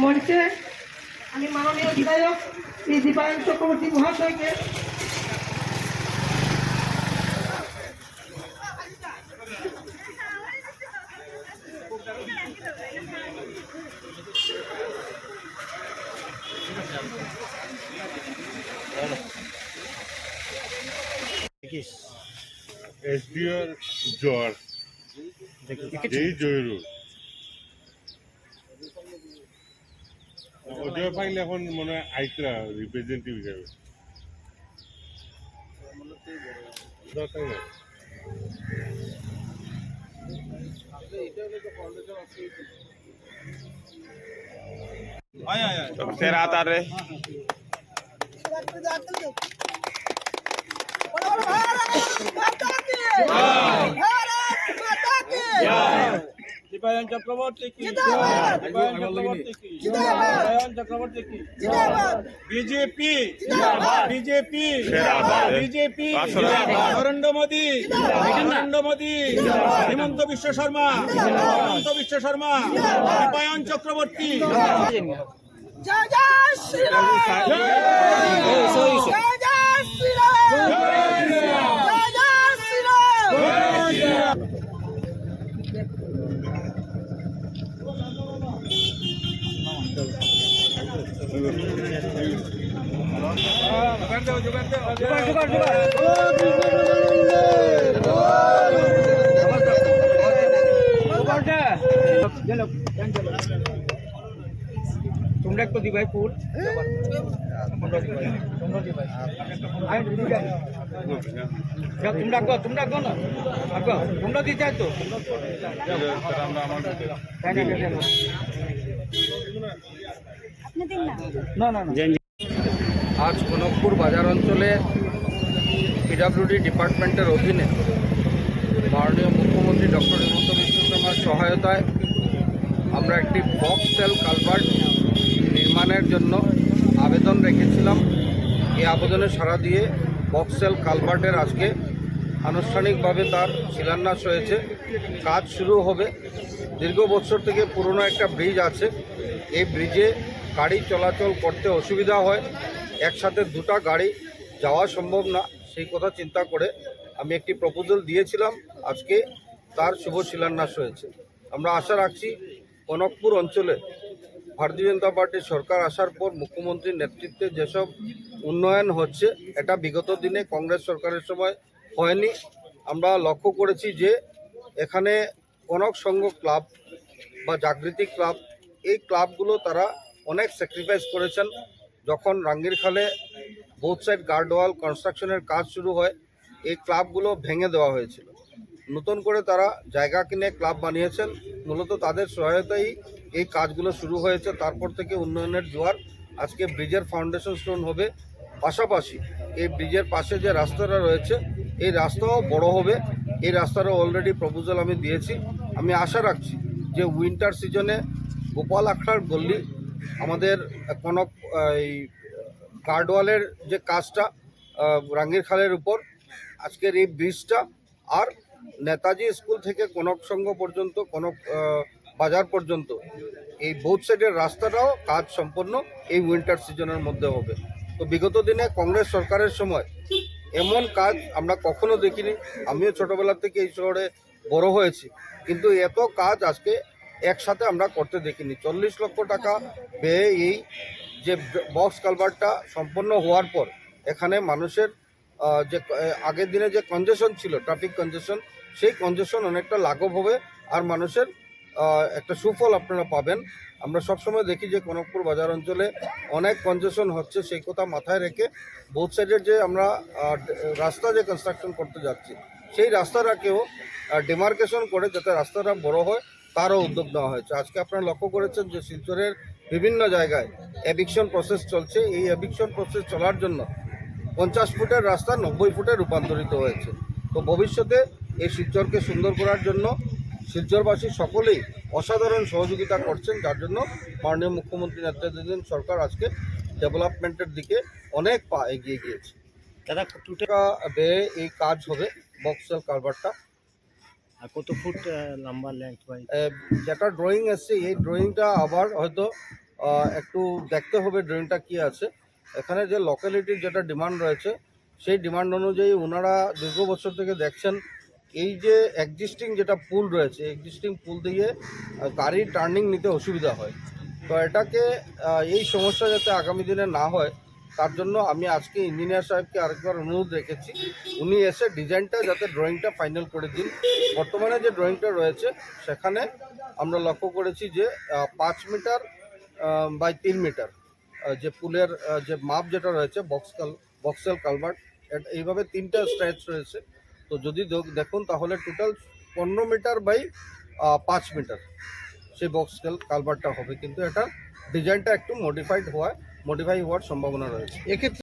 মঞ্চে আমি মাননীয় বিধায়ক শ্রী দীপায়ন চক্রবর্তী মহাশয়কে এসডিওর জ্বর এই জরুর ওদের পাইলে এখন মনে হয় আইকরা রিপ্রেজেন্টেটিভ হিসাবে দরকার নেই। तेरा आता रे দীপায়ন চক্রবর্তী কি জিন্দাবাদ, দীপায়ন চক্রবর্তী কি জিন্দাবাদ, দীপায়ন চক্রবর্তী কি জিন্দাবাদ, বিজেপি জিন্দাবাদ, বিজেপি জিন্দাবাদ, বিজেপি জিন্দাবাদ, নরেন্দ্র মোদি জিন্দাবাদ, নরেন্দ্র মোদি জিন্দাবাদ, হিমন্ত বিশ্ব শর্মা জিন্দাবাদ, হিমন্ত বিশ্ব শর্মা জিন্দাবাদ, দীপায়ন চক্রবর্তী জয় জয় শ্রীরাম, জয় জয় শ্রীরাম, জয় জয় শ্রীরাম। তোমরা একটু দিবাই ফুল তোমরা না তোমরা দিতে চাই তো না না না। আজ কনকপুর বাজার অঞ্চলে পিডব্লিউডি ডিপার্টমেন্টের অধীনে মাননীয় মুখ্যমন্ত্রী ডক্টর হিমন্ত বিশ্ব শর্মার সহায়তায় আমরা একটি বক্স সেল কালভার্ট নির্মাণের জন্য আবেদন রেখেছিলাম। এই আবেদনে সাড়া দিয়ে বক্স সেল কালভার্টের আজকে আনুষ্ঠানিকভাবে তার শিলান্যাস হয়েছে, কাজ শুরু হবে। দীর্ঘ বছর থেকে পুরনো একটা ব্রিজ আছে, এই ব্রিজে গাড়ি চলাচল করতে অসুবিধা হয়, একসাথে দুটা গাড়ি যাওয়া সম্ভব না। সেই কথা চিন্তা করে আমি একটি প্রপোজাল দিয়েছিলাম, আজকে তার শুভ শিলান্যাস হয়েছে। আমরা আশা রাখছি কনকপুর অঞ্চলে ভারতীয় জনতা পার্টির সরকার আসার পর মুখ্যমন্ত্রীর নেতৃত্বে যেসব উন্নয়ন হচ্ছে, এটা বিগত দিনে কংগ্রেস সরকারের সময় হয়নি। আমরা লক্ষ্য করেছি যে এখানে কনক সংঘ ক্লাব বা জাগৃতি ক্লাব, এই ক্লাবগুলো তারা অনেক স্যাক্রিফাইস করেছেন। যখন রাঙ্গিরখালে বোথ সাইড গার্ডওয়াল কনস্ট্রাকশনের কাজ শুরু হয়, এই ক্লাবগুলো ভেঙে দেওয়া হয়েছিল। নতুন করে তারা জায়গা কিনে ক্লাব বানিয়েছেন, মূলত তাদের সহায়তায় এই কাজগুলো শুরু হয়েছে। তারপর থেকে উন্নয়নের জোয়ার। আজকে ব্রিজের ফাউন্ডেশন স্টোন হবে, পাশাপাশি এই ব্রিজের পাশে যে রাস্তাটা রয়েছে এই রাস্তাও বড় হবে। এই রাস্তারও অলরেডি প্রপোজাল আমি দিয়েছি। আমি আশা রাখছি যে উইন্টার সিজনে গোপাল আখড়ার গল্লি, আমাদের কনক এই গার্ডওয়ালের যে কাজটা রাঙ্গিরখালের উপর, আজকের এই ব্রিজটা, আর নেতাজি স্কুল থেকে কনক সংঘ পর্যন্ত, কনক বাজার পর্যন্ত এই বোথ সাইডের রাস্তাটাও কাজ সম্পন্ন এই উইন্টার সিজনের মধ্যে হবে। তো বিগত দিনে কংগ্রেস সরকারের সময় এমন কাজ আমরা কখনো দেখিনি। আমিও ছোটোবেলা থেকে এই শহরে বড় হয়েছি, কিন্তু এত কাজ আজকে একসাথে আমরা করতে দেখিনি। 40 লক্ষ টাকা ব্যয়ে এই যে বক্স কালভার্টটা সম্পন্ন হওয়ার পর এখানে মানুষের যে আগের দিনে যে কনজেশন ছিল, ট্রাফিক কনজেশন, সেই কনজেশন অনেকটা লাঘব হবে আর মানুষের একটা সুফল আপনারা পাবেন। আমরা সবসময় দেখি যে কনকপুর বাজার অঞ্চলে অনেক কনজেশন হচ্ছে, সেই কথা মাথায় রেখে বোথ সাইডের যে আমরা রাস্তা যে কনস্ট্রাকশন করতে যাচ্ছি, সেই রাস্তাটাকেও ডিমার্কেশন করে যাতে রাস্তাটা বড় হয় তারও উদ্যোগ নেওয়া হয়েছে। আজকে আপনারা লক্ষ্য করেছেন যে শিলচরের বিভিন্ন জায়গায় এভিকশন প্রসেস চলছে। এই এভিকশন প্রসেস চলার জন্য 50 ফুটের রাস্তা 90 ফুটে রূপান্তরিত হয়েছে। তো ভবিষ্যতে এই শিলচরকে সুন্দর করার জন্য শিলচরবাসী সকলেই অসাধারণ সহযোগিতা করছেন, যার জন্য মাননীয় মুখ্যমন্ত্রী নেতৃত্বাধীন সরকার আজকে ডেভেলপমেন্টের দিকে অনেক পা এগিয়ে গিয়েছে। দাদা টাকা ব্যয়ে এই কাজ হবে বক্সেল কালভার্টটা। আর কত ফুট লম্বা লেন্থ? যেটা ড্রয়িং এসছে এই ড্রয়িংটা আবার হয়তো একটু দেখতে হবে ড্রয়িংটা কী আছে। এখানে যে লোকালিটির যেটা ডিমান্ড রয়েছে সেই ডিমান্ড অনুযায়ী ওনারা দীর্ঘ বছর থেকে দেখছেন এই যে এক্সিস্টিং যেটা পুল রয়েছে, এক্সিস্টিং পুল দিয়ে গাড়ি টার্নিং নিতে অসুবিধা হয়। তো এটাকে এই সমস্যা যাতে আগামী দিনে না হয় তার জন্য আমি আজকে ইঞ্জিনিয়ার সাহেবকে আরেকবার অনুরোধ রেখেছি, উনি এসে ডিজাইনটা যাতে ড্রয়িংটা ফাইনাল করে দিন। বর্তমানে যে ড্রয়িংটা রয়েছে সেখানে আমরা লক্ষ্য করেছি যে 5 মিটার বাই 3 মিটার যে পুলের যে মাপ যেটা রয়েছে বক্সেল কালভার্ট, এইভাবে 3টা স্ট্রেচ রয়েছে। তো যদি দেখুন তাহলে টোটাল 15 মিটার বাই 5 মিটার সেই বক্সেল কালভার্টটা হবে, কিন্তু এটা ডিজাইনটা একটু মডিফাই হওয়ার সম্ভাবনা রয়েছে। এক্ষেত্রে